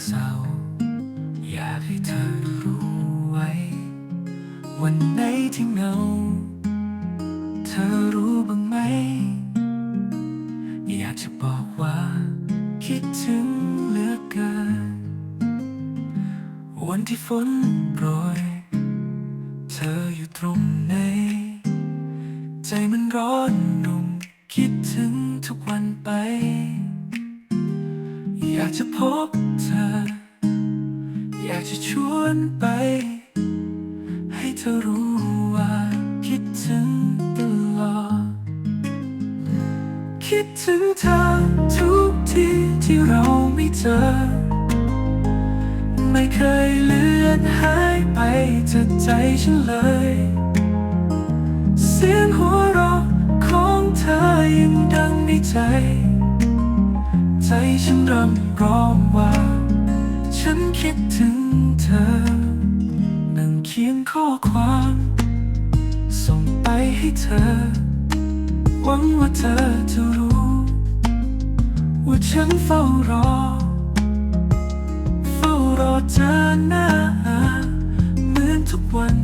เศร้าอยากให้เธอรู้ไว้วันไหนที่เหงาเธอรู้บ้างไหมอยากจะบอกว่าคิดถึงเหลือเกินวันที่ฝนโปรยเธออยู่ตรงไหนใจมันร้อนรุ่มคิดถึงทุกวันไปอยากจะพบเธออยากจะชวนไปให้เธอรู้ว่าคิดถึงตลอดคิดถึงเธอทุกทีที่เราไม่เจอไม่เคยเลือนหายไปจากใจฉันเลยเสียงหัวเราะของเธอยังดังในใจใจฉันรำร้องว่าฉันคิดถึงเธอนั่งเขียนข้อความส่งไปให้เธอหวังว่าเธอจะรู้ว่าฉันเฝ้ารอเธอหน้าเหมือนทุกวัน